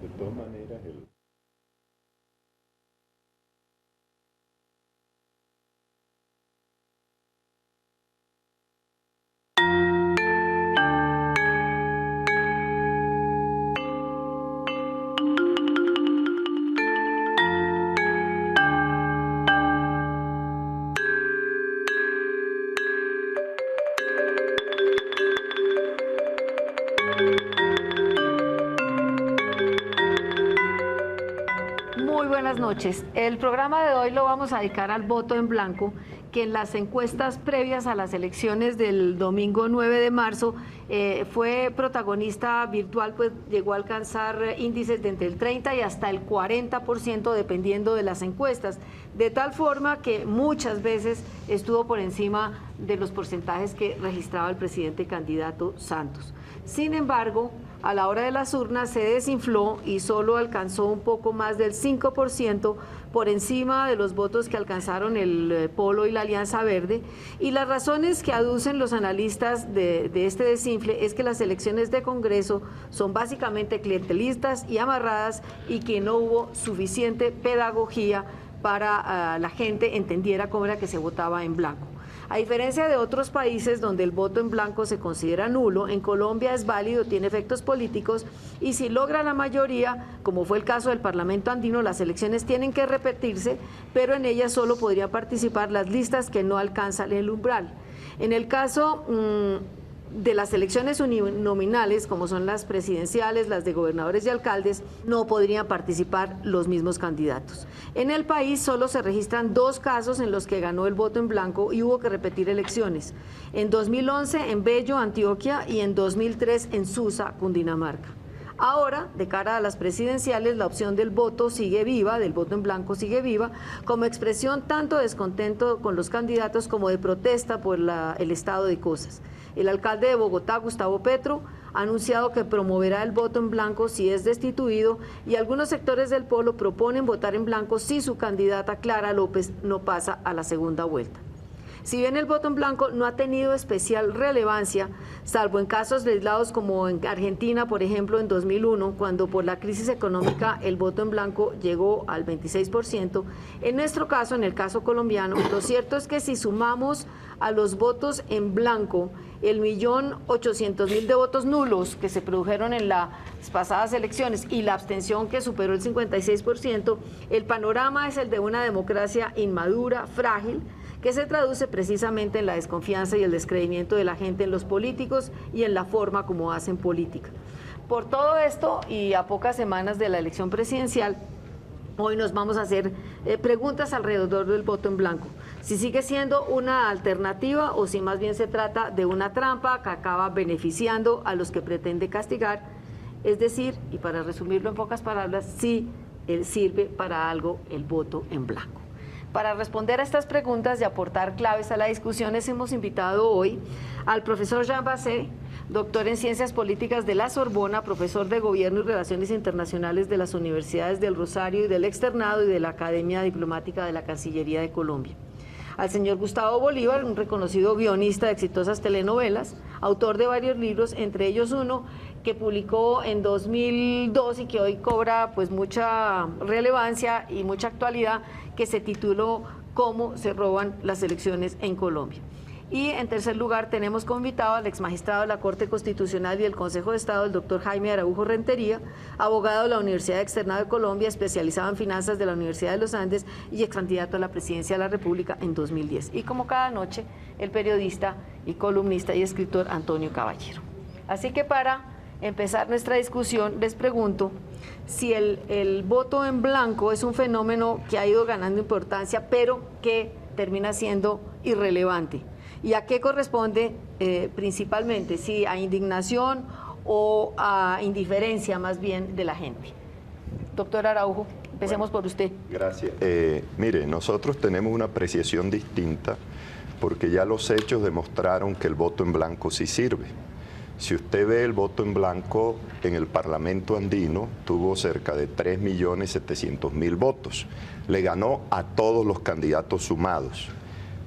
De todas maneras, Muy buenas noches. El programa de hoy lo vamos a dedicar al voto en blanco, que en las encuestas previas a las elecciones del domingo 9 de marzo fue protagonista virtual, pues llegó a alcanzar índices de entre el 30 y hasta el 40% dependiendo de las encuestas, de tal forma que muchas veces estuvo por encima de los porcentajes que registraba el presidente candidato Santos. Sin embargo, a la hora de las urnas se desinfló y solo alcanzó un poco más del 5% por encima de los votos que alcanzaron el Polo y la Alianza Verde. Y las razones que aducen los analistas de este desinfle es que las elecciones de Congreso son básicamente clientelistas y amarradas y que no hubo suficiente pedagogía para la gente entendiera cómo era que se votaba en blanco. A diferencia de otros países donde el voto en blanco se considera nulo, en Colombia es válido, tiene efectos políticos y si logra la mayoría, como fue el caso del Parlamento andino, las elecciones tienen que repetirse, pero en ellas solo podrían participar las listas que no alcanzan el umbral. En el caso de las elecciones uninominales, como son las presidenciales, las de gobernadores y alcaldes, no podrían participar los mismos candidatos. En el país solo se registran 2 casos en los que ganó el voto en blanco y hubo que repetir elecciones. En 2011 en Bello, Antioquia, y en 2003 en Susa, Cundinamarca. Ahora, de cara a las presidenciales, la opción del voto sigue viva, del voto en blanco sigue viva, como expresión tanto de descontento con los candidatos como de protesta por el estado de cosas. El alcalde de Bogotá, Gustavo Petro, ha anunciado que promoverá el voto en blanco si es destituido y algunos sectores del Polo proponen votar en blanco si su candidata Clara López no pasa a la segunda vuelta. Si bien el voto en blanco no ha tenido especial relevancia, salvo en casos aislados como en Argentina, por ejemplo, en 2001, cuando por la crisis económica el voto en blanco llegó al 26%, en nuestro caso, en el caso colombiano, lo cierto es que si sumamos a los votos en blanco el 1.800.000 de votos nulos que se produjeron en las pasadas elecciones y la abstención que superó el 56%, el panorama es el de una democracia inmadura, frágil, que se traduce precisamente en la desconfianza y el descreimiento de la gente en los políticos y en la forma como hacen política. Por todo esto y a pocas semanas de la elección presidencial, hoy nos vamos a hacer preguntas alrededor del voto en blanco. Si sigue siendo una alternativa o si más bien se trata de una trampa que acaba beneficiando a los que pretende castigar, es decir, y para resumirlo en pocas palabras, si sirve para algo el voto en blanco. Para responder a estas preguntas y aportar claves a la discusión, hemos invitado hoy al profesor Jean Basset, doctor en Ciencias Políticas de la Sorbona, profesor de Gobierno y Relaciones Internacionales de las Universidades del Rosario y del Externado y de la Academia Diplomática de la Cancillería de Colombia. Al señor Gustavo Bolívar, un reconocido guionista de exitosas telenovelas, autor de varios libros, entre ellos uno que publicó en 2002 y que hoy cobra pues mucha relevancia y mucha actualidad, que se tituló ¿Cómo se roban las elecciones en Colombia? Y en tercer lugar tenemos como invitado al exmagistrado de la Corte Constitucional y del Consejo de Estado, el doctor Jaime Araujo Rentería, abogado de la Universidad Externado de Colombia, especializado en finanzas de la Universidad de los Andes y excandidato a la presidencia de la República en 2010. Y como cada noche, el periodista y columnista y escritor Antonio Caballero. Así que para empezar nuestra discusión, les pregunto si el voto en blanco es un fenómeno que ha ido ganando importancia, pero que termina siendo irrelevante. ¿Y a qué corresponde principalmente? ¿Si a indignación o a indiferencia más bien de la gente? Doctor Araujo, empecemos por usted. Gracias. Mire, nosotros tenemos una apreciación distinta porque ya los hechos demostraron que el voto en blanco sí sirve. Si usted ve el voto en blanco en el Parlamento andino, tuvo cerca de 3.700.000 votos. Le ganó a todos los candidatos sumados.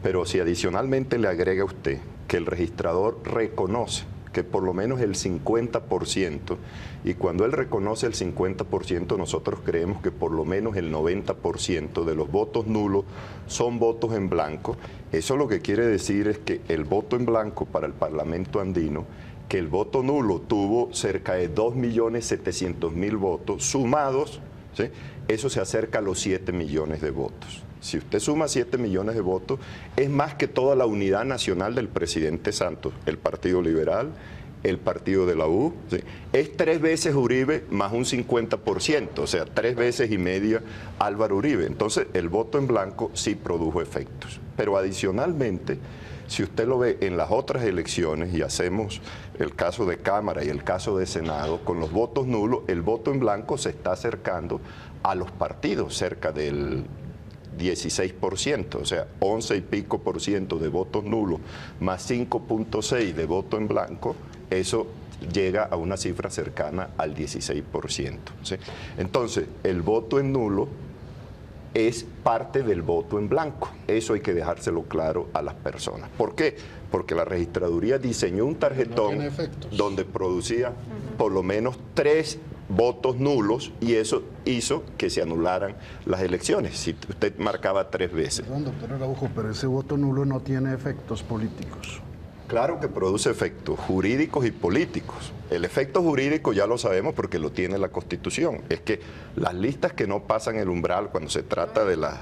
Pero si adicionalmente le agrega usted que el registrador reconoce que por lo menos el 50%, y cuando él reconoce el 50%, nosotros creemos que por lo menos el 90% de los votos nulos son votos en blanco. Eso lo que quiere decir es que el voto en blanco para el Parlamento andino, que el voto nulo tuvo cerca de 2.700.000 votos sumados, ¿sí? Eso se acerca a los 7 millones de votos. Si usted suma 7 millones de votos, es más que toda la unidad nacional del presidente Santos, el Partido Liberal, el partido de la U, ¿sí? Es 3 veces Uribe más un 50%, o sea, 3 veces y media Álvaro Uribe. Entonces, el voto en blanco sí produjo efectos. Pero adicionalmente, si usted lo ve en las otras elecciones, y hacemos el caso de Cámara y el caso de Senado, con los votos nulos, el voto en blanco se está acercando a los partidos, cerca del 16%, o sea, 11 y pico por ciento de votos nulos, más 5.6 de voto en blanco, eso llega a una cifra cercana al 16%. ¿Sí? Entonces, el voto en nulo es parte del voto en blanco. Eso hay que dejárselo claro a las personas. ¿Por qué? Porque la registraduría diseñó un tarjetón donde producía por lo menos 3 votos nulos y eso hizo que se anularan las elecciones. Si usted marcaba 3 veces. Perdón, doctor Araujo, pero ese voto nulo no tiene efectos políticos. Claro que produce efectos jurídicos y políticos. El efecto jurídico ya lo sabemos porque lo tiene la Constitución. Es que las listas que no pasan el umbral cuando se trata de las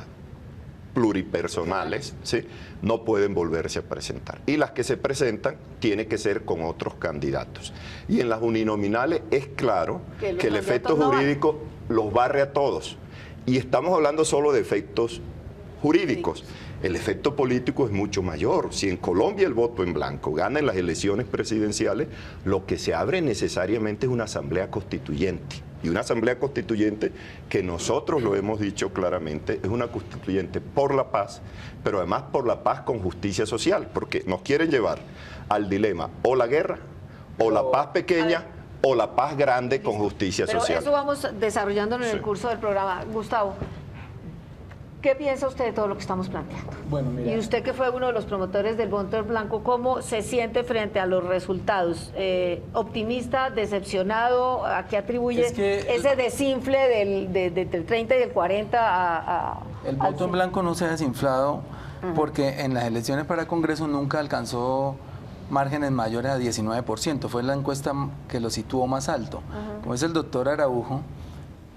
pluripersonales, ¿sí?, no pueden volverse a presentar. Y las que se presentan tiene que ser con otros candidatos. Y en las uninominales es claro que el efecto jurídico los barre a todos. Y estamos hablando solo de efectos jurídicos. El efecto político es mucho mayor. Si en Colombia el voto en blanco gana en las elecciones presidenciales, lo que se abre necesariamente es una asamblea constituyente. Y una asamblea constituyente que nosotros lo hemos dicho claramente, es una constituyente por la paz, pero además por la paz con justicia social, porque nos quieren llevar al dilema o la guerra, o la paz pequeña, o la paz grande con justicia social. Pero eso vamos desarrollándolo en el curso del programa. Gustavo, ¿qué piensa usted de todo lo que estamos planteando? Bueno, mira. Y usted que fue uno de los promotores del voto en blanco, ¿cómo se siente frente a los resultados? ¿Optimista, decepcionado? ¿A qué atribuye ese desinfle del 30 y del 40 El voto en blanco no se ha desinflado porque en las elecciones para Congreso nunca alcanzó márgenes mayores a 19%. Fue la encuesta que lo situó más alto. Como es el doctor Araujo,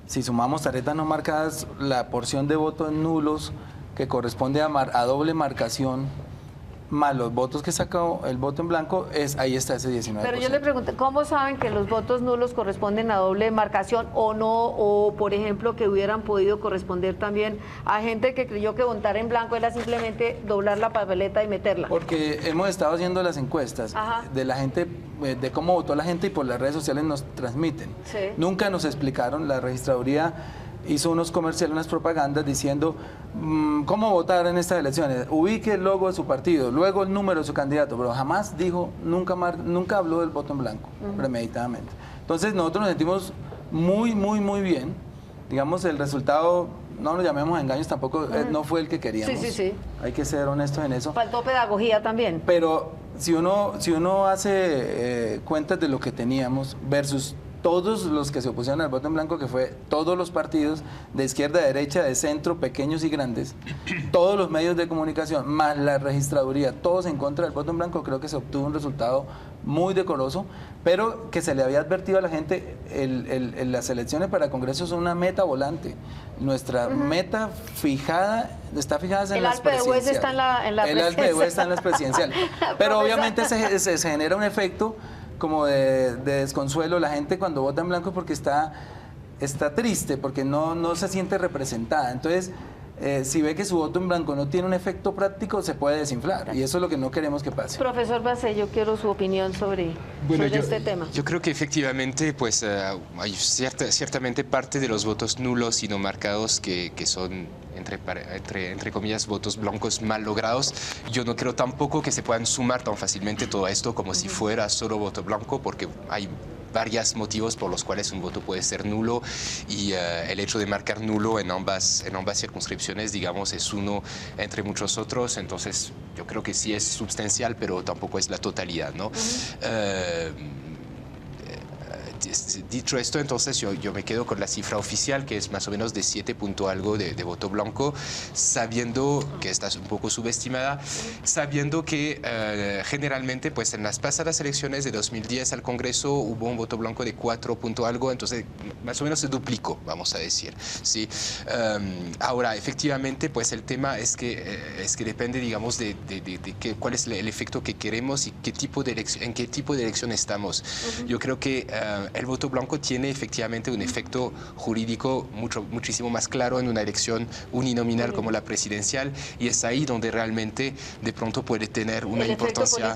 si sumamos tarjetas no marcadas, la porción de votos nulos que corresponde a doble marcación, más los votos que sacó el voto en blanco, ahí está ese 19%. Pero yo le pregunto, ¿cómo saben que los votos nulos corresponden a doble marcación o no? O, por ejemplo, que hubieran podido corresponder también a gente que creyó que votar en blanco era simplemente doblar la papeleta y meterla. Porque hemos estado haciendo las encuestas de la gente, de cómo votó la gente, y por las redes sociales nos transmiten. Sí. Nunca nos explicaron, la registraduría hizo unos comerciales, unas propagandas diciendo cómo votar en estas elecciones, ubique el logo de su partido, luego el número de su candidato, pero jamás dijo, nunca habló del voto en blanco, premeditadamente. Entonces nosotros nos sentimos muy bien. Digamos, el resultado, no nos llamemos engaños, tampoco no fue el que queríamos. Sí. Hay que ser honestos en eso. Faltó pedagogía también. Pero si uno hace cuentas de lo que teníamos versus todos los que se opusieron al voto en blanco, que fue todos los partidos de izquierda, de derecha, de centro, pequeños y grandes, todos los medios de comunicación, más la registraduría, todos en contra del voto en blanco, creo que se obtuvo un resultado muy decoroso, pero que se le había advertido a la gente, las elecciones para Congreso son una meta volante. Nuestra meta está fijada en las presidenciales. El Alpe de Hues está en las presidenciales. Pero obviamente se genera un efecto como de desconsuelo. La gente cuando vota en blanco es porque está triste, porque no se siente representada. Entonces, si ve que su voto en blanco no tiene un efecto práctico, se puede desinflar. Y eso es lo que no queremos que pase. Profesor Bassé, yo quiero su opinión sobre este tema. Yo creo que efectivamente pues, hay ciertamente parte de los votos nulos y no marcados que son, entre comillas, votos blancos mal logrados. Yo no creo tampoco que se puedan sumar tan fácilmente todo esto como si fuera solo voto blanco, porque hay varios motivos por los cuales un voto puede ser nulo y el hecho de marcar nulo en ambas circunscripciones, digamos, es uno entre muchos otros. Entonces, yo creo que sí es substancial, pero tampoco es la totalidad, ¿no? Dicho esto, entonces yo me quedo con la cifra oficial, que es más o menos de 7 punto algo de voto blanco, sabiendo que está un poco subestimada, sabiendo que generalmente pues en las pasadas elecciones de 2010 al Congreso hubo un voto blanco de 4 punto algo, entonces más o menos se duplicó, vamos a decir, ¿sí? Ahora, efectivamente, pues el tema es que depende, digamos, de cuál es el efecto que queremos y en qué tipo de elección estamos. Yo creo que el voto blanco tiene efectivamente un efecto jurídico muchísimo más claro en una elección uninominal como la presidencial, y es ahí donde realmente de pronto puede tener una importancia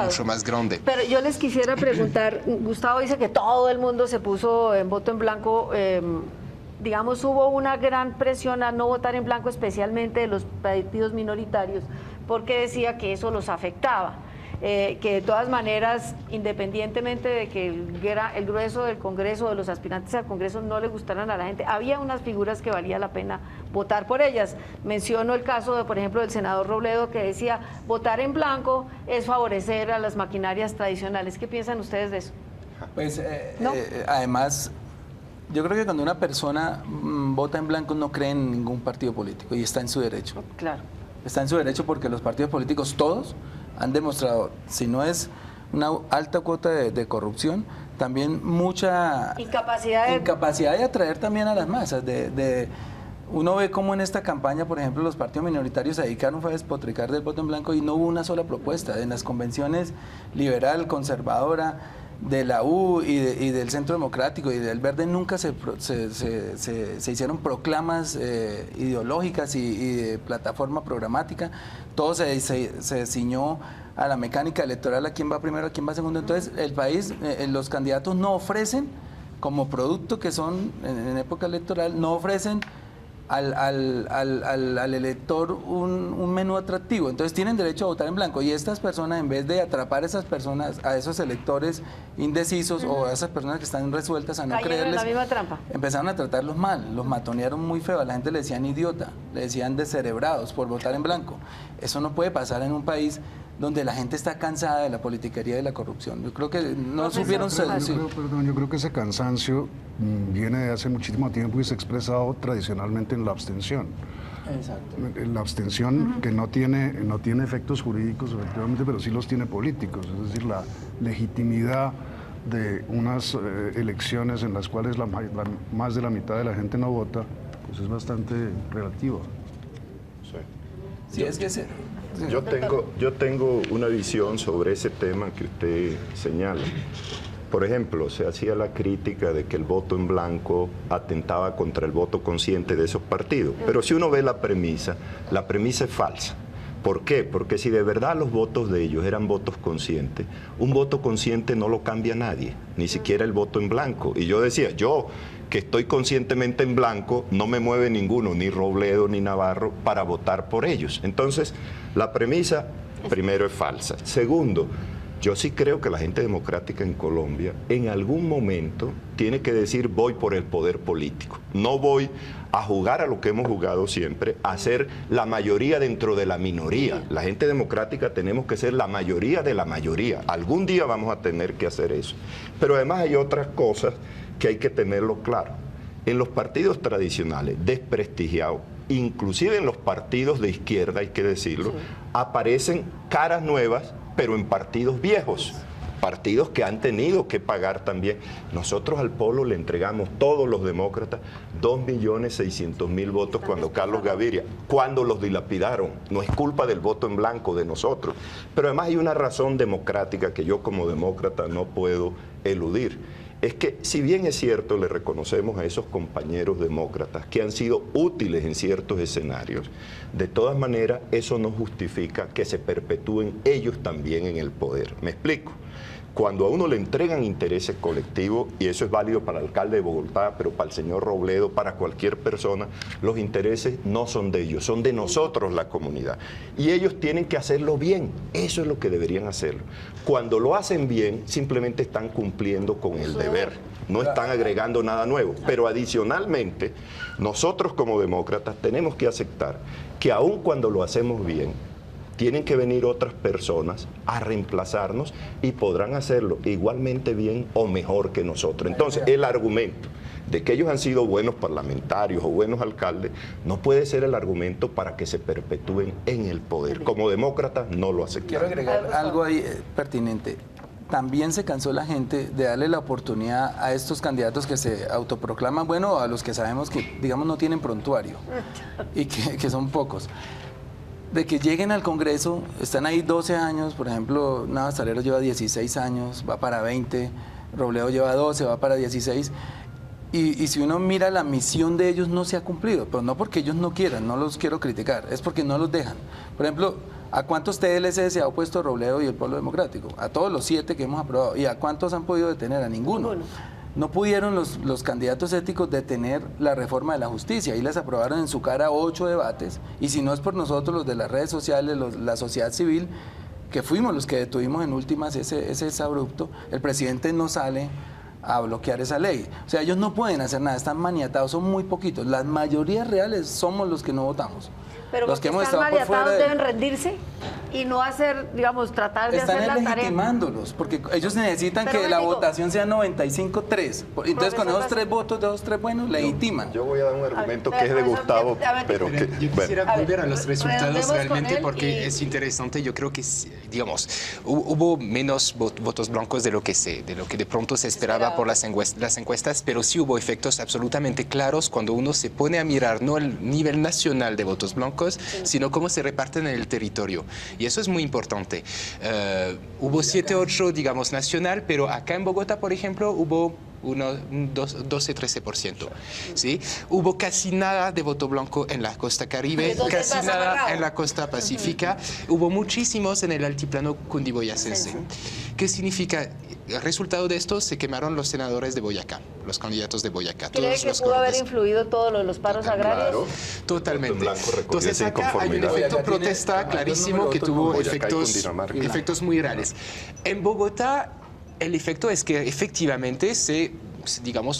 mucho más grande. Pero yo les quisiera preguntar, Gustavo dice que todo el mundo se puso en voto en blanco, digamos, hubo una gran presión a no votar en blanco, especialmente de los partidos minoritarios, porque decía que eso los afectaba. Que de todas maneras, independientemente de que el grueso del Congreso, de los aspirantes al Congreso no le gustaran a la gente, había unas figuras que valía la pena votar por ellas. Menciono el caso, de, por ejemplo, del senador Robledo, que decía, votar en blanco es favorecer a las maquinarias tradicionales. ¿Qué piensan ustedes de eso? Pues, además, yo creo que cuando una persona vota en blanco no cree en ningún partido político y está en su derecho. Claro. Está en su derecho porque los partidos políticos todos han demostrado, si no es una alta cuota de corrupción, también mucha incapacidad de atraer también a las masas. Uno ve cómo en esta campaña, por ejemplo, los partidos minoritarios se dedicaron a despotricar del voto en blanco y no hubo una sola propuesta. En las convenciones liberal, conservadora, de la U y del Centro Democrático y del Verde nunca se hicieron proclamas ideológicas y de plataforma programática. Todo se ciñó a la mecánica electoral, a quién va primero, a quién va segundo. Entonces el país, los candidatos no ofrecen, como producto que son en época electoral, no ofrecen al elector un menú atractivo. Entonces tienen derecho a votar en blanco, y estas personas, en vez de atrapar a esas personas, a esos electores indecisos o a esas personas que están resueltas a no creerles, en la misma trampa. Empezaron a tratarlos mal, los matonearon muy feo, a la gente le decían idiota, le decían descerebrados por votar en blanco. Eso no puede pasar en un país donde la gente está cansada de la politiquería y de la corrupción. Yo creo que no supieron seducir. Yo creo que ese cansancio viene de hace muchísimo tiempo y se ha expresado tradicionalmente en la abstención. Exacto. La abstención que no tiene efectos jurídicos, efectivamente, pero sí los tiene políticos. Es decir, la legitimidad de unas elecciones en las cuales más de la mitad de la gente no vota, pues es bastante relativa. Sí, es que Yo tengo una visión sobre ese tema que usted señala. Por ejemplo, se hacía la crítica de que el voto en blanco atentaba contra el voto consciente de esos partidos. Pero si uno ve la premisa es falsa. ¿Por qué? Porque si de verdad los votos de ellos eran votos conscientes, un voto consciente no lo cambia nadie, ni siquiera el voto en blanco. Y yo decía, yo que estoy conscientemente en blanco, no me mueve ninguno, ni Robledo ni Navarro, para votar por ellos. Entonces, la premisa, primero, es falsa. Segundo, yo sí creo que la gente democrática en Colombia en algún momento tiene que decir voy por el poder político. No voy a jugar a lo que hemos jugado siempre, a ser la mayoría dentro de la minoría. La gente democrática tenemos que ser la mayoría de la mayoría. Algún día vamos a tener que hacer eso. Pero además hay otras cosas que hay que tenerlo claro. En los partidos tradicionales, desprestigiados, inclusive en los partidos de izquierda, hay que decirlo, aparecen caras nuevas, pero en partidos viejos, partidos que han tenido que pagar también. Nosotros al Polo le entregamos, todos los demócratas, 2.600.000 votos cuando Carlos Gaviria, cuando los dilapidaron. No es culpa del voto en blanco de nosotros. Pero además hay una razón democrática que yo como demócrata no puedo eludir. Es que, si bien es cierto, le reconocemos a esos compañeros demócratas que han sido útiles en ciertos escenarios, de todas maneras eso no justifica que se perpetúen ellos también en el poder. ¿Me explico? Cuando a uno le entregan intereses colectivos, y eso es válido para el alcalde de Bogotá, pero para el señor Robledo, para cualquier persona, los intereses no son de ellos, son de nosotros, la comunidad. Y ellos tienen que hacerlo bien, eso es lo que deberían hacerlo. Cuando lo hacen bien, simplemente están cumpliendo con el deber, no están agregando nada nuevo. Pero adicionalmente, nosotros como demócratas tenemos que aceptar que aun cuando lo hacemos bien, tienen que venir otras personas a reemplazarnos y podrán hacerlo igualmente bien o mejor que nosotros. Entonces, el argumento de que ellos han sido buenos parlamentarios o buenos alcaldes no puede ser el argumento para que se perpetúen en el poder. Como demócratas no lo aceptamos. Quiero agregar algo ahí pertinente. También se cansó la gente de darle la oportunidad a estos candidatos que se autoproclaman, bueno, a los que sabemos que, digamos, no tienen prontuario y que son pocos, de que lleguen al Congreso, están ahí 12 años, por ejemplo, Navas Talero lleva 16 años, va para 20, Robledo lleva 12, va para 16, y si uno mira la misión de ellos no se ha cumplido, pero no porque ellos no quieran, no los quiero criticar, es porque no los dejan. Por ejemplo, ¿a cuántos TLC se ha opuesto Robledo y el Pueblo Democrático? A todos los 7 que hemos aprobado. ¿Y a cuántos han podido detener? A ninguno. No pudieron los candidatos éticos detener la reforma de la justicia y les aprobaron en su cara 8 debates, y si no es por nosotros, los de las redes sociales, la sociedad civil, que fuimos los que detuvimos en últimas ese abrupto, el presidente no sale a bloquear esa ley. O sea, ellos no pueden hacer nada, están maniatados, son muy poquitos. Las mayorías reales somos los que no votamos. Pero los que hemos estado por fuera deben rendirse y no hacer, digamos, tratar de hacer la tarea. Están legitimándolos, porque ellos necesitan que la votación sea 95-3. Entonces, con esos 3 votos de 2-3 buenos, legitiman. Yo voy a dar un argumento que es de Gustavo, pero que... Yo quisiera volver a los resultados realmente porque es interesante. Yo creo que, digamos, hubo menos votos blancos de lo que de pronto se esperaba por las encuestas, pero sí hubo efectos absolutamente claros cuando uno se pone a mirar no el nivel nacional de votos blancos, sino cómo se reparten en el territorio. Y eso es muy importante. Hubo 7-8, digamos, nacional, pero acá en Bogotá, por ejemplo, hubo 12-13%. ¿Sí? Hubo casi nada de voto blanco en la costa caribe, casi nada en la costa pacífica. Hubo muchísimos en el altiplano cundiboyacense. ¿Qué significa? El resultado de esto, se quemaron los senadores de Boyacá, los candidatos de Boyacá. ¿Cree que pudo haber influido todo lo de los paros agrarios? Claro. Totalmente. Entonces acá hay un efecto protesta clarísimo que tuvo efectos muy reales. En Bogotá, el efecto es que efectivamente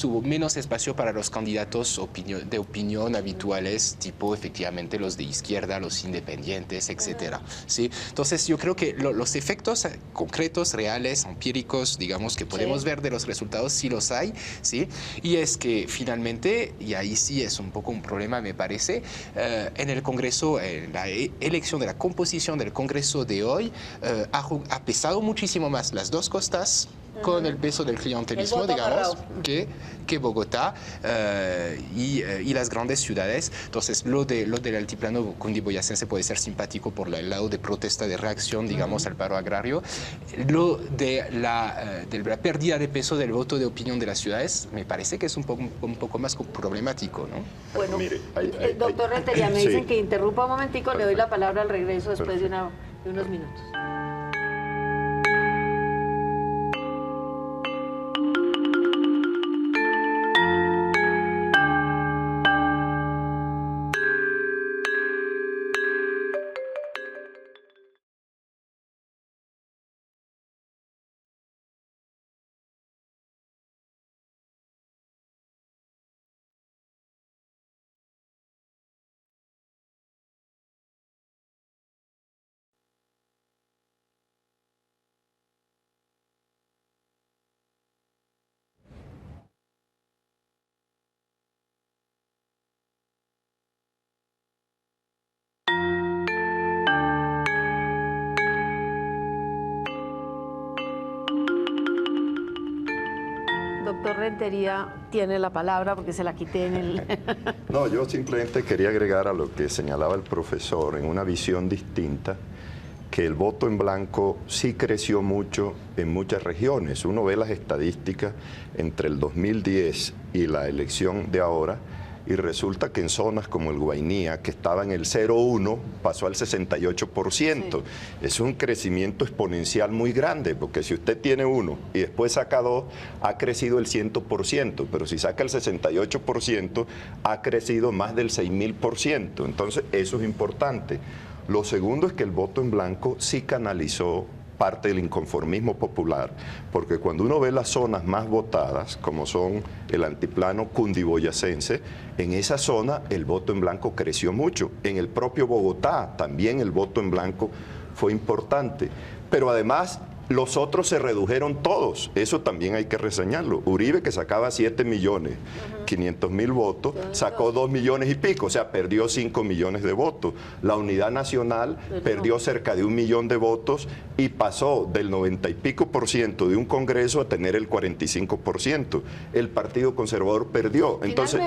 hubo menos espacio para los candidatos de opinión habituales, tipo efectivamente los de izquierda, los independientes, etcétera. ¿Sí? Entonces yo creo que los efectos concretos, reales, empíricos, digamos, que podemos ver de los resultados, sí los hay, ¿sí? Y es que finalmente, y ahí sí es un poco un problema, me parece, en el Congreso, la elección de la composición del Congreso de hoy ha pesado muchísimo más las dos costas, con el peso del clientelismo, digamos, que Bogotá y las grandes ciudades. Entonces, lo del altiplano cundiboyacense puede ser simpático por el lado de protesta, de reacción, digamos, al paro agrario. Lo de la pérdida de peso del voto de opinión de las ciudades, me parece que es un poco más problemático, ¿no? Bueno, doctor Rentería, me dicen que interrumpa un momentico, le doy la palabra al regreso después de unos minutos. Doctor Rentería tiene la palabra porque se la quité en el... No, yo simplemente quería agregar a lo que señalaba el profesor en una visión distinta, que el voto en blanco sí creció mucho en muchas regiones. Uno ve las estadísticas entre el 2010 y la elección de ahora y resulta que en zonas como el Guainía, que estaba en el 0,1, pasó al 68%. Sí. Es un crecimiento exponencial muy grande, porque si usted tiene 1 y después saca 2, ha crecido el 100%, pero si saca el 68%, ha crecido más del 6.000%. Entonces, eso es importante. Lo segundo es que el voto en blanco sí canalizó parte del inconformismo popular, porque cuando uno ve las zonas más votadas, como son el antiplano cundiboyacense, en esa zona el voto en blanco creció mucho. En el propio Bogotá también el voto en blanco fue importante, pero además los otros se redujeron todos, eso también hay que reseñarlo. Uribe, que sacaba 7.500.000 votos, sacó 2 millones y pico, o sea, perdió 5 millones de votos. La Unidad Nacional perdió cerca de 1 millón de votos y pasó del 90 y pico % de un Congreso a tener el 45%. El Partido Conservador perdió. Entonces,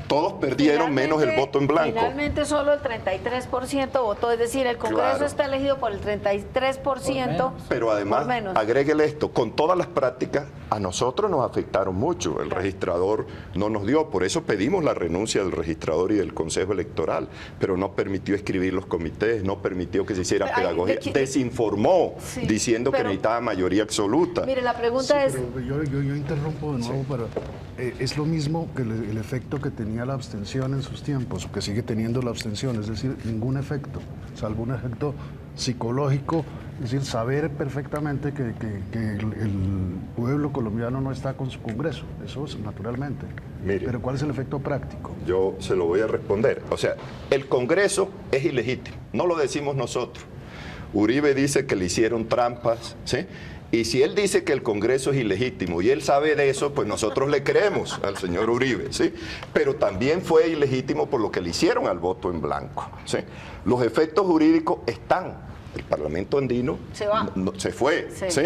todos perdieron menos el voto en blanco. Finalmente solo el 33% votó, es decir, el Congreso está elegido por el 33%. Pero además, agréguele esto, con todas las prácticas, a nosotros nos afectaron mucho. El registrador no nos dio, por eso pedimos la renuncia del registrador y del Consejo Electoral, pero no permitió escribir los comités, no permitió que se hiciera pedagogía, desinformó diciendo que necesitaba mayoría absoluta. Mire, la pregunta es... Yo interrumpo de nuevo, pero es lo mismo que el efecto que tenía la abstención en sus tiempos, o que sigue teniendo la abstención, es decir, ningún efecto, salvo un efecto psicológico, es decir, saber perfectamente que el pueblo colombiano no está con su Congreso, eso es naturalmente. Mire, pero ¿cuál es el efecto práctico? Yo se lo voy a responder. O sea, el Congreso es ilegítimo, no lo decimos nosotros. Uribe dice que le hicieron trampas, ¿sí? Y si él dice que el Congreso es ilegítimo y él sabe de eso, pues nosotros le creemos al señor Uribe, ¿sí? Pero también fue ilegítimo por lo que le hicieron al voto en blanco, ¿sí? Los efectos jurídicos están. El Parlamento andino se fue, ¿sí?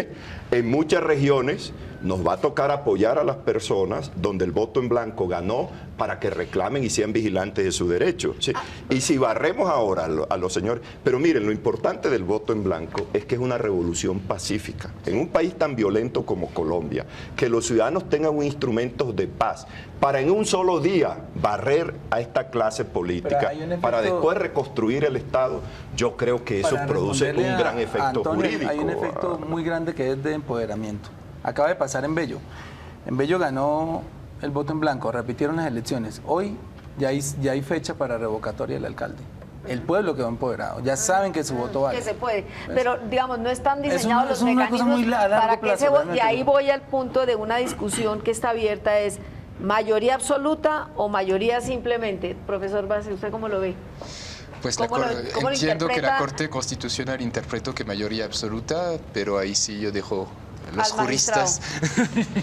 En muchas regiones nos va a tocar apoyar a las personas donde el voto en blanco ganó para que reclamen y sean vigilantes de su derecho, ¿sí? Y si barremos ahora a los señores... Pero miren, lo importante del voto en blanco es que es una revolución pacífica. En un país tan violento como Colombia, que los ciudadanos tengan un instrumento de paz para en un solo día barrer a esta clase política, para después reconstruir el Estado, yo creo que eso produce un gran efecto jurídico. Hay un efecto muy grande que es de empoderamiento. Acaba de pasar en Bello. En Bello ganó el voto en blanco, repitieron las elecciones. Hoy ya hay fecha para revocatoria del alcalde. El pueblo quedó empoderado, ya saben que su voto vale. Que se puede, pero digamos, no están diseñados los mecanismos para que ese voto, y ahí voy al punto de una discusión que está abierta, es ¿mayoría absoluta o mayoría simplemente? Profesor Base, ¿usted cómo lo ve? Pues entiendo que la Corte Constitucional interpretó que mayoría absoluta, pero ahí sí yo dejo los juristas.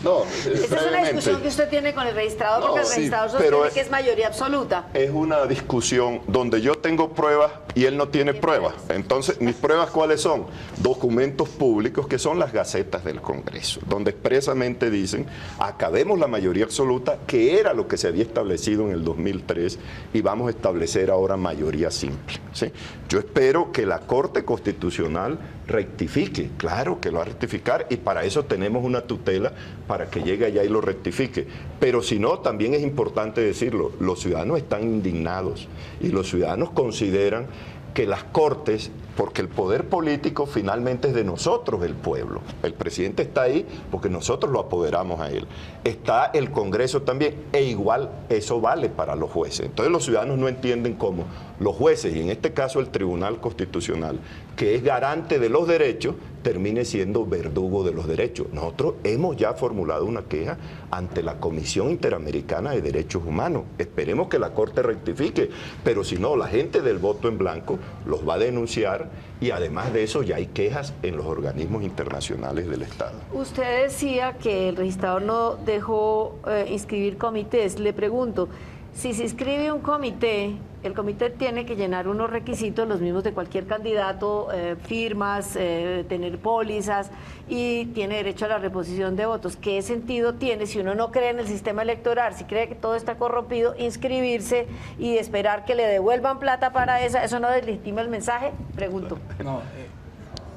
No, esa es una discusión que usted tiene con el registrador, porque el registrador sostiene que es mayoría absoluta. Es una discusión donde yo tengo pruebas y él no tiene pruebas. Entonces, ¿mis pruebas cuáles son? Documentos públicos que son las gacetas del Congreso, donde expresamente dicen, acabemos la mayoría absoluta, que era lo que se había establecido en el 2003, y vamos a establecer ahora mayoría simple, ¿sí? Yo espero que la Corte Constitucional rectifique, claro que lo va a rectificar, y para eso tenemos una tutela para que llegue allá y lo rectifique. Pero si no, también es importante decirlo, los ciudadanos están indignados y los ciudadanos consideran que las Cortes, porque el poder político finalmente es de nosotros, el pueblo. El presidente está ahí porque nosotros lo apoderamos a él. Está el Congreso también, e igual eso vale para los jueces. Entonces los ciudadanos no entienden cómo los jueces, y en este caso el Tribunal Constitucional, que es garante de los derechos, termine siendo verdugo de los derechos. Nosotros hemos ya formulado una queja ante la Comisión Interamericana de Derechos Humanos. Esperemos que la Corte rectifique, pero si no, la gente del voto en blanco los va a denunciar, y además de eso ya hay quejas en los organismos internacionales del Estado. Usted decía que el registrador no dejó inscribir comités. Le pregunto, si se inscribe un comité, el comité tiene que llenar unos requisitos, los mismos de cualquier candidato, firmas, tener pólizas, y tiene derecho a la reposición de votos. ¿Qué sentido tiene, si uno no cree en el sistema electoral, si cree que todo está corrompido, inscribirse y esperar que le devuelvan plata para eso no deslegitima el mensaje? Pregunto. No,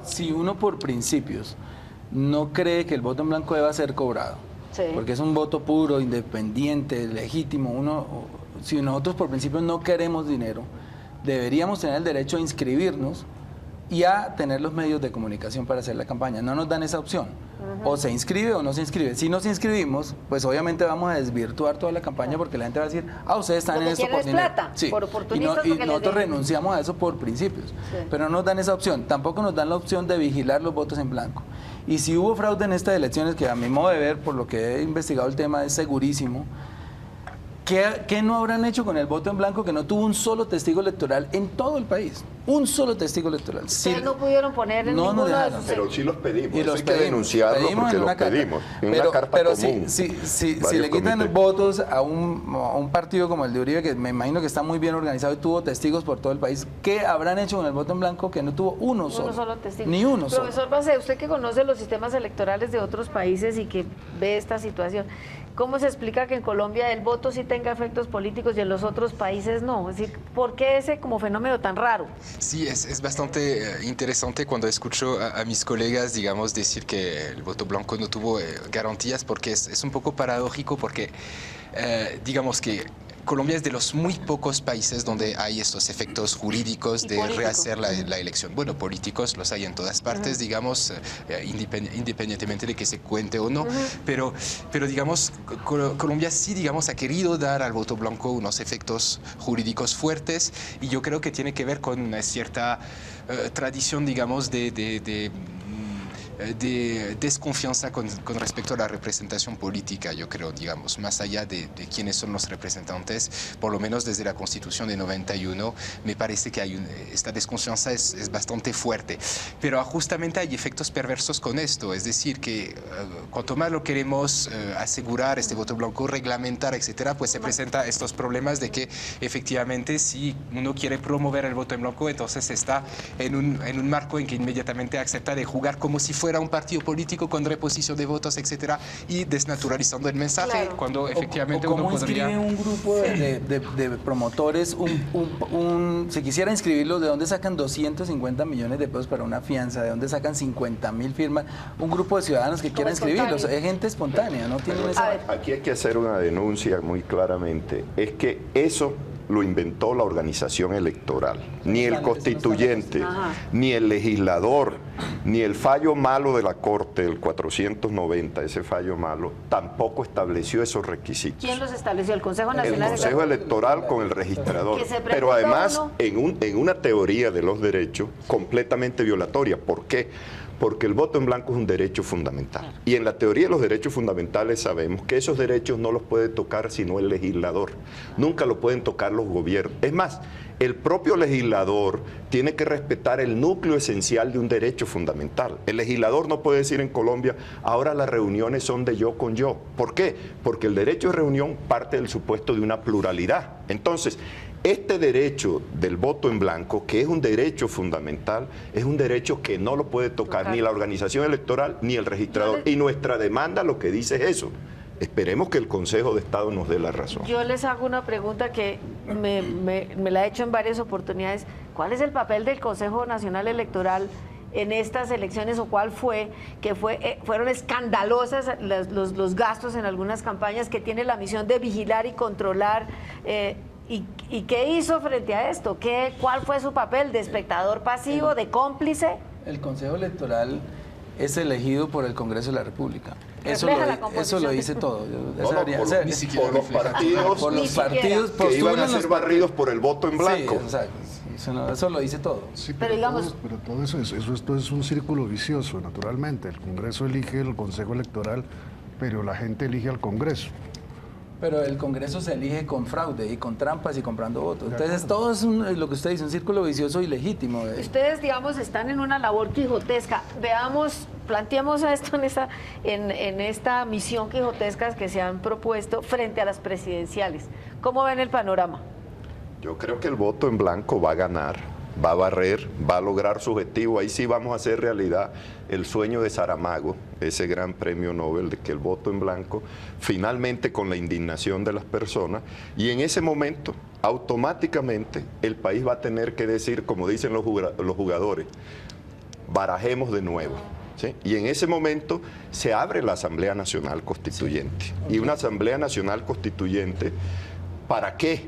si uno por principios no cree que el voto en blanco deba ser cobrado, porque es un voto puro, independiente, legítimo, uno si nosotros por principio no queremos dinero, deberíamos tener el derecho a inscribirnos y a tener los medios de comunicación para hacer la campaña. No nos dan esa opción. O se inscribe o no se inscribe. Si nos inscribimos, pues obviamente vamos a desvirtuar toda la campaña porque la gente va a decir, ustedes están en esto por dinero. Plata, sí. por oportunistas. Y nosotros renunciamos a eso por principios. Sí. Pero no nos dan esa opción. Tampoco nos dan la opción de vigilar los votos en blanco. Y si hubo fraude en estas elecciones, que a mi modo de ver, por lo que he investigado el tema, es segurísimo, ¿qué no habrán hecho con el voto en blanco que no tuvo un solo testigo electoral en todo el país? Un solo testigo electoral. Ustedes no pudieron poner en ninguno de sus... Pero sí los pedimos. Y los hay que denunciarlo porque los pedimos. En una carta común. Si le quitan votos a un partido como el de Uribe, que me imagino que está muy bien organizado y tuvo testigos por todo el país, ¿qué habrán hecho con el voto en blanco que no tuvo uno solo testigo? Ni uno solo. Profesor Bacé, usted que conoce los sistemas electorales de otros países y que ve esta situación, ¿cómo se explica que en Colombia el voto sí tenga efectos políticos y en los otros países no? Es decir, ¿por qué ese como fenómeno tan raro? Sí, es bastante interesante cuando escucho a mis colegas, digamos, decir que el voto blanco no tuvo garantías, porque es un poco paradójico, porque digamos que Colombia es de los muy pocos países donde hay estos efectos jurídicos de rehacer la elección. Bueno, políticos los hay en todas partes, digamos, independientemente de que se cuente o no, pero digamos, Colombia sí, digamos, ha querido dar al voto blanco unos efectos jurídicos fuertes, y yo creo que tiene que ver con una cierta tradición, digamos, de desconfianza con respecto a la representación política, yo creo, digamos, más allá de quiénes son los representantes, por lo menos desde la Constitución de 91, me parece que hay esta desconfianza es bastante fuerte. Pero justamente hay efectos perversos con esto, es decir, que cuanto más lo queremos asegurar, este voto blanco, reglamentar, etcétera, pues se presentan estos problemas de que efectivamente si uno quiere promover el voto en blanco, entonces está en un marco en que inmediatamente acepta de jugar como si fuera un partido político con reposición de votos, etcétera, y desnaturalizando el mensaje, cuando efectivamente uno podría... ¿Cómo inscribe un grupo de promotores, si quisiera inscribirlos, de dónde sacan 250 millones de pesos para una fianza, de dónde sacan 50.000 firmas, un grupo de ciudadanos que quiera inscribirlos? Es gente espontánea, ¿no? Tienen esa... Aquí hay que hacer una denuncia muy claramente, es que eso lo inventó la organización electoral, ni el constituyente, ni el legislador, ni el fallo malo de la Corte, el 490, ese fallo malo, tampoco estableció esos requisitos. ¿Quién los estableció? ¿El Consejo Nacional? El Consejo Electoral con el registrador. Pero además, en una teoría de los derechos completamente violatoria. ¿Por qué? Porque el voto en blanco es un derecho fundamental. Y en la teoría de los derechos fundamentales sabemos que esos derechos no los puede tocar sino el legislador. Nunca lo pueden tocar los gobiernos. Es más, el propio legislador tiene que respetar el núcleo esencial de un derecho fundamental. El legislador no puede decir en Colombia, ahora las reuniones son de yo con yo. ¿Por qué? Porque el derecho de reunión parte del supuesto de una pluralidad. Entonces, este derecho del voto en blanco, que es un derecho fundamental, es un derecho que no lo puede tocar ni la organización electoral ni el registrador. Y nuestra demanda lo que dice es eso. Esperemos que el Consejo de Estado nos dé la razón. Yo les hago una pregunta que me la he hecho en varias oportunidades. ¿Cuál es el papel del Consejo Nacional Electoral en estas elecciones, o cuál fue? Que fueron escandalosas los gastos en algunas campañas, que tiene la misión de vigilar y controlar. ¿Y qué hizo frente a esto? ¿Cuál fue su papel? ¿De espectador pasivo, de cómplice? El Consejo Electoral es elegido por el Congreso de la República. Eso lo dice todo. Por los partidos que iban a ser barridos por el voto en blanco. Sí, eso lo dice todo. Sí, pero todo eso es un círculo vicioso, naturalmente. El Congreso elige el Consejo Electoral, pero la gente elige al Congreso. Pero el Congreso se elige con fraude y con trampas y comprando votos. Entonces todo es lo que usted dice, un círculo vicioso y legítimo. Ustedes, digamos, están en una labor quijotesca. Planteemos esto en esta misión quijotesca que se han propuesto frente a las presidenciales. ¿Cómo ven el panorama? Yo creo que el voto en blanco va a ganar, va a barrer, va a lograr su objetivo. Ahí sí vamos a hacer realidad el sueño de Saramago, ese gran premio Nobel, de que el voto en blanco, finalmente con la indignación de las personas, y en ese momento, automáticamente, el país va a tener que decir, como dicen los jugadores, barajemos de nuevo. ¿Sí? Y en ese momento se abre la Asamblea Nacional Constituyente. Y una Asamblea Nacional Constituyente ¿Para qué?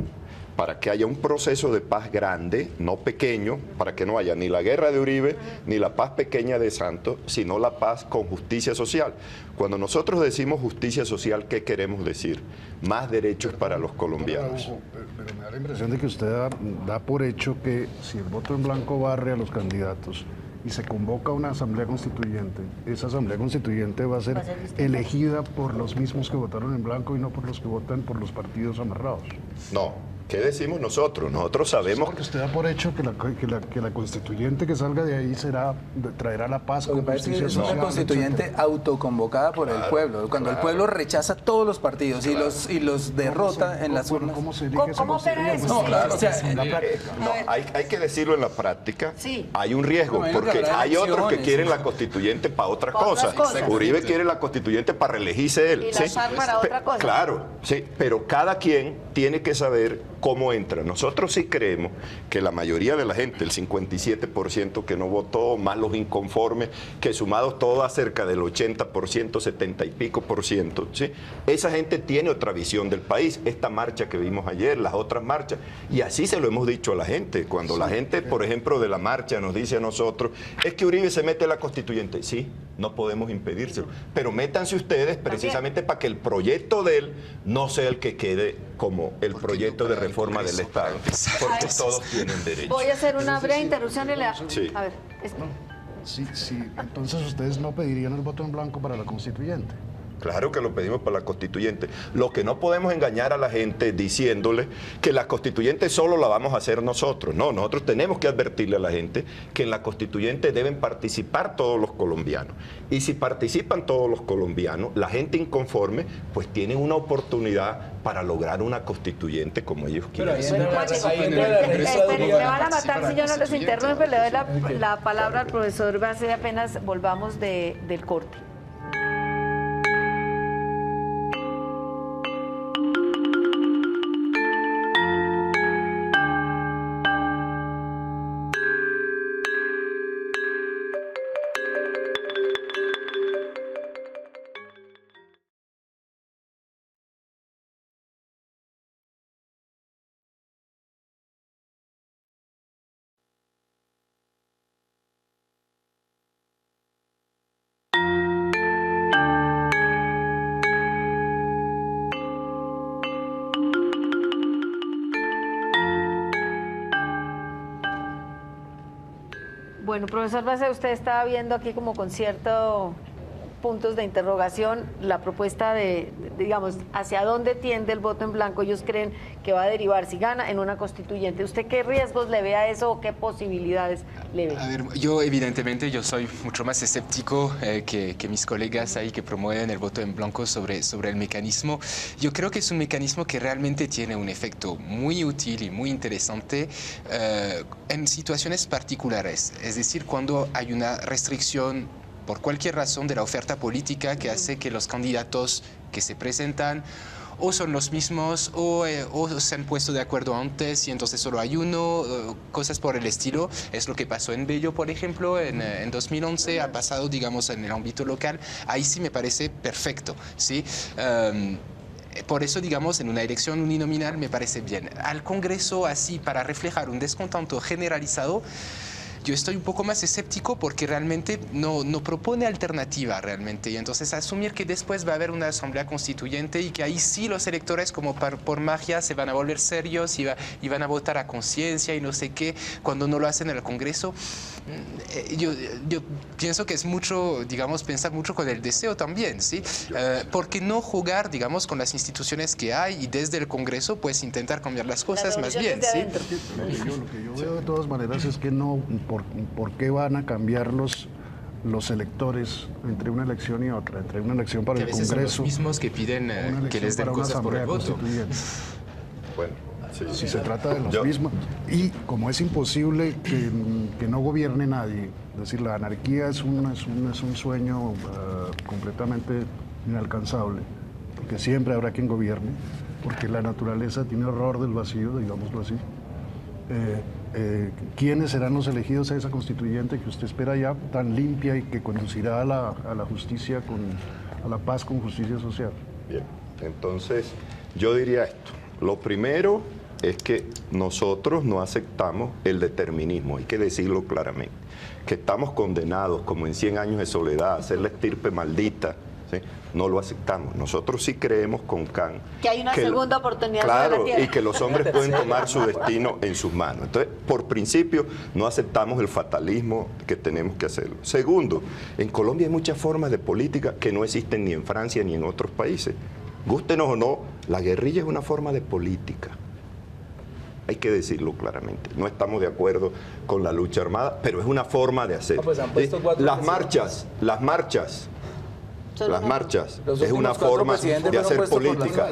Para que haya un proceso de paz grande, no pequeño, para que no haya ni la guerra de Uribe, ni la paz pequeña de Santos, sino la paz con justicia social. Cuando nosotros decimos justicia social, ¿qué queremos decir? Más derechos para los colombianos. Pero me da la impresión de que usted da por hecho que si el voto en blanco barre a los candidatos y se convoca una asamblea constituyente, esa asamblea constituyente va a ser elegida por los mismos que votaron en blanco y no por los que votan por los partidos amarrados. No. ¿Qué decimos nosotros? Nosotros sabemos... Porque usted da por hecho que la constituyente que salga de ahí traerá la paz con justicia es social. una constituyente autoconvocada por el pueblo. Cuando el pueblo rechaza todos los partidos y los derrota en las urnas. ¿Cómo se elige esa ¿Cómo opera constituyente? eso? No, claro, o sea, En la práctica. No, hay que decirlo en la práctica. Sí. Hay un riesgo, Me imagino que porque habrá hay otros que elecciones, quieren ¿no? la constituyente para otras Para otras cosas. cosas. Uribe quiere la constituyente para reelegirse él. Y la SAR para otra cosa. Claro, sí, pero cada quien tiene que saber cómo entra. Nosotros sí creemos que la mayoría de la gente, el 57% que no votó, más los inconformes, que sumados todos cerca del 80%, 70 y pico por ciento, ¿sí? Esa gente tiene otra visión del país. Esta marcha que vimos ayer, las otras marchas, y así se lo hemos dicho a la gente. Cuando la gente, por ejemplo, de la marcha nos dice a nosotros, es que Uribe se mete a la constituyente. Sí, no podemos impedírselo, pero métanse ustedes precisamente para que el proyecto de él no sea el que quede como el proyecto de reforma del Estado, porque todos tienen derecho. Voy a hacer una breve interrupción y le... Sí. A ver, Sí, entonces ustedes no pedirían el voto en blanco para la constituyente. Claro que lo pedimos para la constituyente. Lo que no podemos engañar a la gente diciéndole que la constituyente solo la vamos a hacer nosotros. No, nosotros tenemos que advertirle a la gente que en la constituyente deben participar todos los colombianos. Y si participan todos los colombianos, la gente inconforme, pues tienen una oportunidad para lograr una constituyente como ellos quieren. le van a matar si yo no les interrumpo. Le doy la palabra al profesor Base apenas volvamos del corte. Bueno, profesor Base, usted estaba viendo aquí como con ciertos puntos de interrogación la propuesta digamos, hacia dónde tiende el voto en blanco. Ellos creen que va a derivar, si gana, en una constituyente. ¿Usted qué riesgos le ve a eso o qué posibilidades le ve? A ver, yo evidentemente soy mucho más escéptico que mis colegas ahí que promueven el voto en blanco sobre el mecanismo. Yo creo que es un mecanismo que realmente tiene un efecto muy útil y muy interesante en situaciones particulares. Es decir, cuando hay una restricción por cualquier razón de la oferta política que hace que los candidatos que se presentan o son los mismos o se han puesto de acuerdo antes y entonces solo hay uno, cosas por el estilo. Es lo que pasó en Bello, por ejemplo, en 2011, ha pasado, digamos, en el ámbito local. Ahí sí me parece perfecto, ¿sí? Por eso, digamos, en una elección uninominal me parece bien. Al Congreso, así, para reflejar un descontento generalizado, yo estoy un poco más escéptico porque realmente no propone alternativa realmente. Y entonces asumir que después va a haber una asamblea constituyente y que ahí sí los electores como por magia se van a volver serios y van a votar a conciencia y no sé qué, cuando no lo hacen en el Congreso. Yo pienso que es mucho, digamos, pensar mucho con el deseo también, ¿sí? ¿Por qué no jugar, digamos, con las instituciones que hay y desde el Congreso pues intentar cambiar las cosas más bien, ¿sí? Lo que yo veo de todas maneras es que no, ¿por qué van a cambiar los electores entre una elección y otra? Entre una elección para el Congreso. Son los mismos que piden que les den cosas por el voto. Bueno, sí. Si se trata de los mismos. Y como es imposible que no gobierne nadie, es decir, la anarquía es un sueño completamente inalcanzable, porque siempre habrá quien gobierne, porque la naturaleza tiene horror del vacío, digámoslo así. ¿Quiénes serán los elegidos a esa constituyente que usted espera ya tan limpia y que conducirá a la justicia, a la paz con justicia social? Bien, entonces yo diría esto. Lo primero es que nosotros no aceptamos el determinismo, hay que decirlo claramente, que estamos condenados como en 100 años de soledad a ser la estirpe maldita, ¿sí? No lo aceptamos. Nosotros sí creemos con Kant que hay una segunda oportunidad sobre la claro, tierra. y que los hombres pueden tomar su destino en sus manos. Entonces, por principio, no aceptamos el fatalismo que tenemos que hacerlo. Segundo, en Colombia hay muchas formas de política que no existen ni en Francia ni en otros países. Gústenos o no, la guerrilla es una forma de política. Hay que decirlo claramente. No estamos de acuerdo con la lucha armada, pero es una forma de hacer. Pues han puesto Las marchas es una forma de hacer política.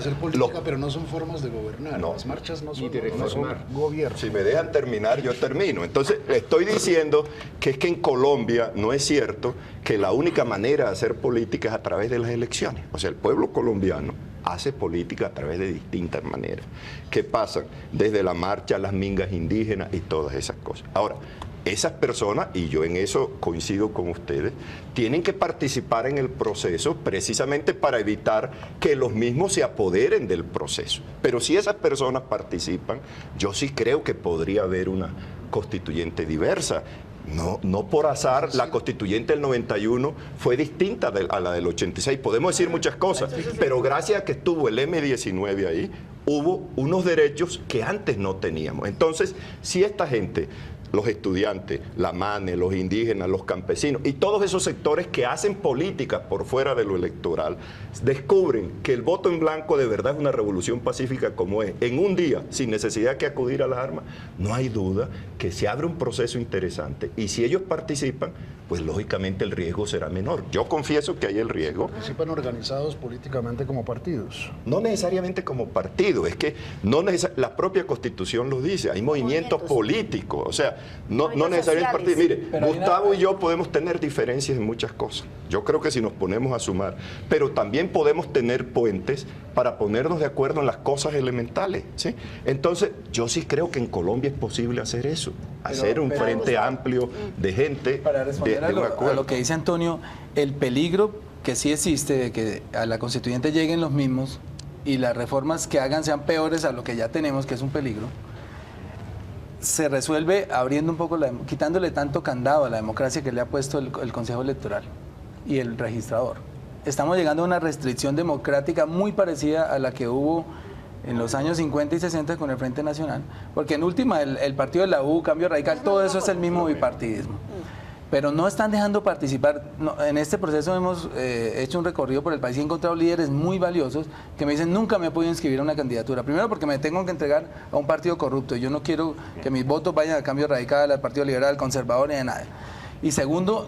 Pero no son formas de gobernar. No. Las marchas no son, Y de reformar. no son gobierno. Si me dejan terminar, yo termino. Entonces, estoy diciendo que es que en Colombia no es cierto que la única manera de hacer política es a través de las elecciones. O sea, el pueblo colombiano hace política a través de distintas maneras, que pasan desde la marcha, las mingas indígenas y todas esas cosas. Ahora, esas personas, y yo en eso coincido con ustedes, tienen que participar en el proceso precisamente para evitar que los mismos se apoderen del proceso. Pero si esas personas participan, yo sí creo que podría haber una constituyente diversa. No por azar, la constituyente del 91 fue distinta a la del 86. Podemos decir muchas cosas, pero gracias a que estuvo el M-19 ahí, hubo unos derechos que antes no teníamos. Entonces, si esta gente, los estudiantes, la MANE, los indígenas, los campesinos y todos esos sectores que hacen política por fuera de lo electoral, descubren que el voto en blanco de verdad es una revolución pacífica como es, en un día, sin necesidad que acudir a las armas, no hay duda que se abre un proceso interesante. Y si ellos participan, pues lógicamente el riesgo será menor. Yo confieso que hay el riesgo. Participan organizados políticamente como partidos. No necesariamente como partido, es que la propia Constitución lo dice, hay movimientos políticos, o sea, no necesariamente partidos. Mire, Pero Gustavo y yo podemos tener diferencias en muchas cosas. Yo creo que si nos ponemos a sumar, pero también podemos tener puentes para ponernos de acuerdo en las cosas elementales, ¿sí? Entonces, yo sí creo que en Colombia es posible hacer eso, hacer un frente amplio de gente. Para responder de un acuerdo. a lo que dice Antonio, el peligro que sí existe de que a la constituyente lleguen los mismos y las reformas que hagan sean peores a lo que ya tenemos, que es un peligro, se resuelve abriendo un poco, quitándole tanto candado a la democracia que le ha puesto el Consejo Electoral y el registrador. Estamos llegando a una restricción democrática muy parecida a la que hubo en los años 50 y 60 con el Frente Nacional, porque en última el partido de la U, Cambio Radical, todo eso es el mismo bipartidismo. Pero no están dejando participar. En este proceso hemos hecho un recorrido por el país y he encontrado líderes muy valiosos que me dicen nunca me he podido inscribir a una candidatura. Primero porque me tengo que entregar a un partido corrupto. Yo no quiero que mis votos vayan al Cambio Radical, al Partido Liberal, al Conservador ni de nada. Y segundo,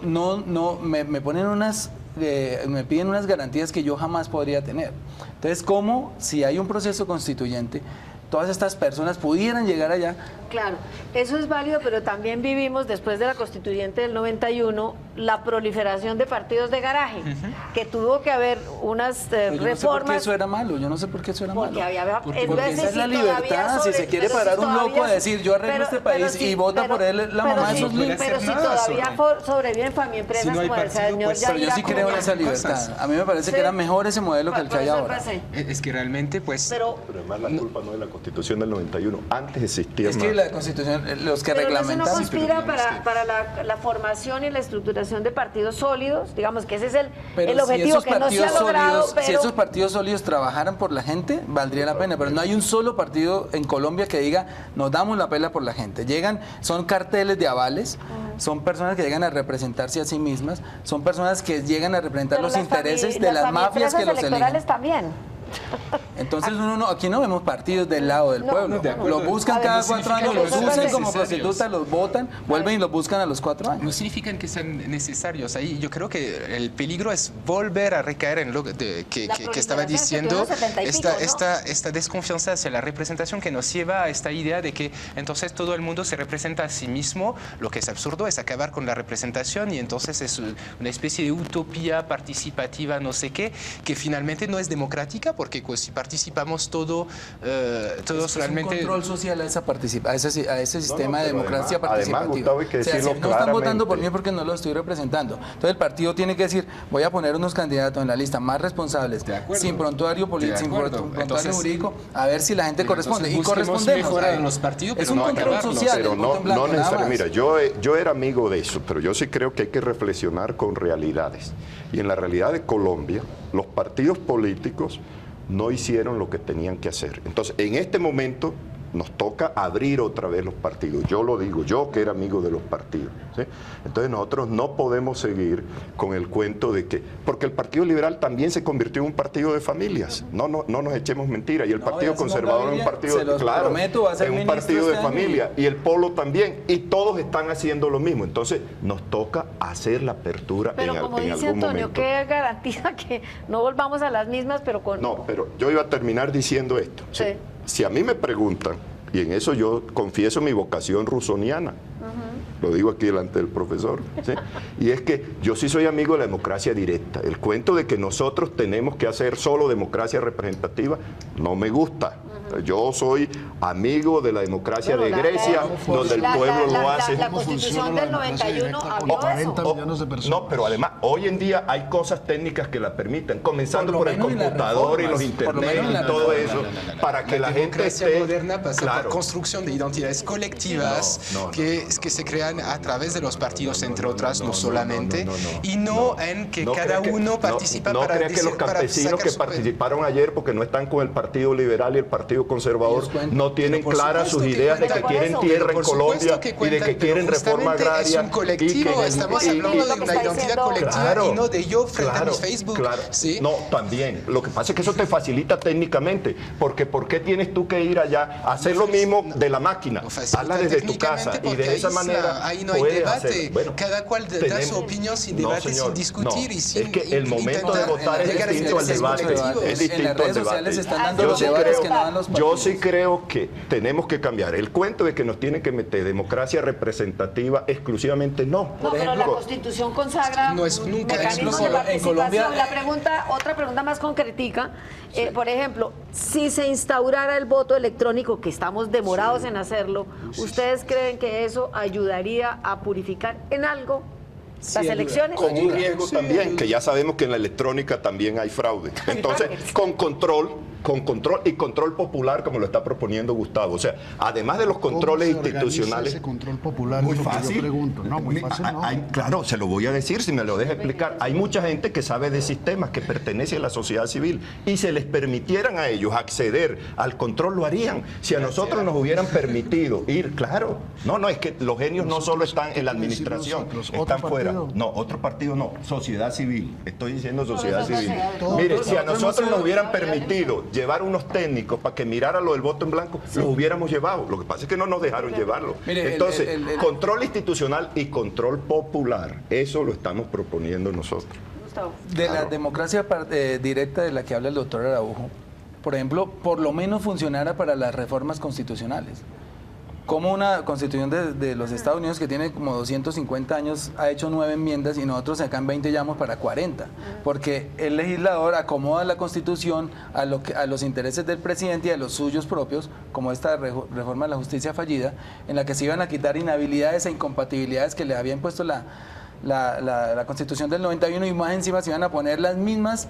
me ponen me piden unas garantías que yo jamás podría tener. Entonces, ¿cómo si hay un proceso constituyente, todas estas personas pudieran llegar allá? Claro, eso es válido, pero también vivimos después de la constituyente del 91 la proliferación de partidos de garaje, que tuvo que haber unas Yo reformas. no sé por qué eso era malo, yo no sé por qué eso era Porque malo. había, Porque esa es la libertad, si se quiere parar un loco a decir yo arreglo este país y vota por él la mamá de sus niños. Pero si todavía sobreviven familias empresas como el señor Pero yo sí creo en esa libertad. A mí me parece que era mejor ese modelo que el que hay ahora. Es que realmente, pues... Pero además la culpa no es la Constitución del 91, antes existía Es más. que la Constitución, los que pero reglamentan... eso no conspira para la formación y la estructuración de partidos sólidos, digamos que ese es el objetivo que no se ha logrado. Si esos partidos sólidos trabajaran por la gente, valdría la pena, pero no hay un solo partido en Colombia que diga, nos damos la pela por la gente. Son carteles de avales, son personas que llegan a representarse a sí mismas, son personas que llegan a representar los intereses de las mafias que los eligen. También. Entonces aquí no vemos partidos del lado del pueblo. Los buscan cada 4 años, los usan como prostitutas, los votan, vuelven y los buscan a los 4 años. No significan que sean necesarios. Ahí yo creo que el peligro es volver a recaer en lo que estaba diciendo, esta desconfianza hacia la representación que nos lleva a esta idea de que entonces todo el mundo se representa a sí mismo. Lo que es absurdo es acabar con la representación y entonces es una especie de utopía participativa, no sé qué, que finalmente no es democrática, porque si participamos todos realmente... Es un control social a ese sistema de democracia participativa. Además, Gustavo, hay que decirlo si no claramente. están votando por mí porque no lo estoy representando. Entonces el partido tiene que decir, voy a poner unos candidatos en la lista más responsables, sin prontuario político, sin prontuario jurídico, a ver si la gente corresponde. Y correspondemos. Mejorar los partidos, es un control social. Pero no necesariamente. Mira, yo era amigo de eso, pero yo sí creo que hay que reflexionar con realidades. Y en la realidad de Colombia, los partidos políticos no hicieron lo que tenían que hacer. Entonces, en este momento nos toca abrir otra vez los partidos. Yo lo digo, yo que era amigo de los partidos, ¿sí? Entonces nosotros no podemos seguir con el cuento de que, porque el Partido Liberal también se convirtió en un partido de familias, no nos echemos mentiras, y el Partido Conservador es un partido, claro, es un partido de familia, y el Polo también, y todos están haciendo lo mismo. Entonces nos toca hacer la apertura en algún momento. Pero como dice Antonio, ¿qué garantiza que no volvamos a las mismas, pero con... No, pero yo iba a terminar diciendo esto. Sí. Si a mí me preguntan, y en eso yo confieso mi vocación rusoniana, lo digo aquí delante del profesor, ¿sí? Y es que yo sí soy amigo de la democracia directa. El cuento de que nosotros tenemos que hacer solo democracia representativa no me gusta. Yo soy amigo de la democracia de Grecia, donde el pueblo lo hace. La Constitución del 91 habló de eso. No, pero además, hoy en día hay cosas técnicas que la permiten, comenzando por el computador y los internet y todo eso, para que la gente esté... moderna pasa por construcción de identidades colectivas que se crean a través de los partidos, entre otras, no solamente, y no en que cada uno participa para... No creas que los campesinos que participaron ayer, porque no están con el Partido Liberal y el Partido Conservador, no tienen claras sus ideas de que quieren tierra en Colombia y de que quieren reforma agraria. Es un colectivo, estamos hablando de una identidad colectiva y no de yo frente a mi Facebook. Claro. ¿Sí? No, también. Lo que pasa es que eso te facilita técnicamente, porque ¿por qué tienes tú que ir allá a hacer lo mismo de la máquina? Hazla desde tu casa y de esa manera ahí no hay debate. Bueno, cada cual da su opinión sin debate, sin discutir y sin... Es que el momento de votar es distinto al debate. Es distinto al debate. Están dando los debates que no dan los partidos. Yo sí creo que tenemos que cambiar. El cuento de que nos tienen que meter democracia representativa exclusivamente no. No, pero la Constitución consagra mecanismos de participación. Otra pregunta más concretica. Por ejemplo, si se instaurara el voto electrónico, que estamos demorados en hacerlo, ¿ustedes creen que eso ayudaría a purificar en algo las elecciones? Con un riesgo también, que ya sabemos que en la electrónica también hay fraude. Entonces, con control y control popular, como lo está proponiendo Gustavo. O sea, además de los controles institucionales... Ese control popular? Muy fácil. Yo pregunto. No, muy fácil no. Claro, se lo voy a decir, si me lo deja explicar. Hay mucha gente que sabe de sistemas, que pertenece a la sociedad civil, y se les permitieran a ellos acceder al control, lo harían. Si a nosotros nos hubieran permitido ir, claro. No, es que los genios no solo están en la administración, están fuera. No, otro partido no, sociedad civil. Estoy diciendo sociedad civil. Mire, si a nosotros nos hubieran permitido llevar unos técnicos para que mirara lo del voto en blanco, los hubiéramos llevado. Lo que pasa es que no nos dejaron llevarlo. Mire, entonces, control institucional y control popular, eso lo estamos proponiendo nosotros. De la democracia directa de la que habla el doctor Araujo, por ejemplo, por lo menos funcionara para las reformas constitucionales. Como una constitución de los Estados Unidos que tiene como 250 años ha hecho 9 enmiendas y nosotros acá en 20 llevamos para 40, porque el legislador acomoda la constitución a los intereses del presidente y a los suyos propios, como esta reforma de la justicia fallida, en la que se iban a quitar inhabilidades e incompatibilidades que le había impuesto la constitución del 91, y más encima se iban a poner las mismas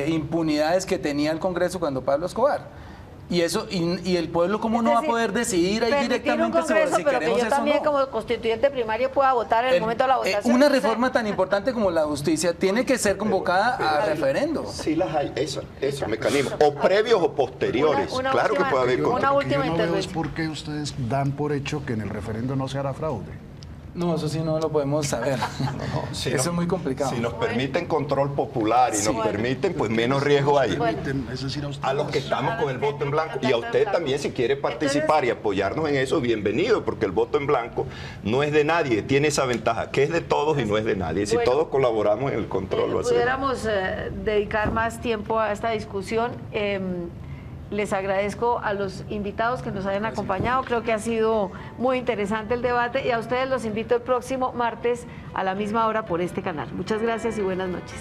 impunidades que tenía el Congreso cuando Pablo Escobar. Y eso y el pueblo, ¿cómo no va a poder decidir ahí directamente sobre si pero queremos que yo eso también o no? como constituyente primario pueda votar en el momento de la votación? Una reforma tan importante como la justicia tiene que ser convocada a referendo. Sí las hay, esos mecanismos, o previos o posteriores. Claro que puede haber una última intervención. Yo no veo es intervención. por qué ustedes dan por hecho que en el referendo no se hará fraude. No, eso sí no lo podemos saber. Eso es muy complicado. Si nos permiten control popular y nos permiten, pues menos riesgo hay. Es decir, A los que estamos con el voto en blanco. Y a usted también, si quiere participar y apoyarnos en eso, bienvenido, porque el voto en blanco no es de nadie, tiene esa ventaja, que es de todos y no es de nadie. Si todos colaboramos en el control, lo hacemos. Pudiéramos dedicar más tiempo a esta discusión. Les agradezco a los invitados que nos hayan acompañado. Creo que ha sido muy interesante el debate y a ustedes los invito el próximo martes a la misma hora por este canal. Muchas gracias y buenas noches.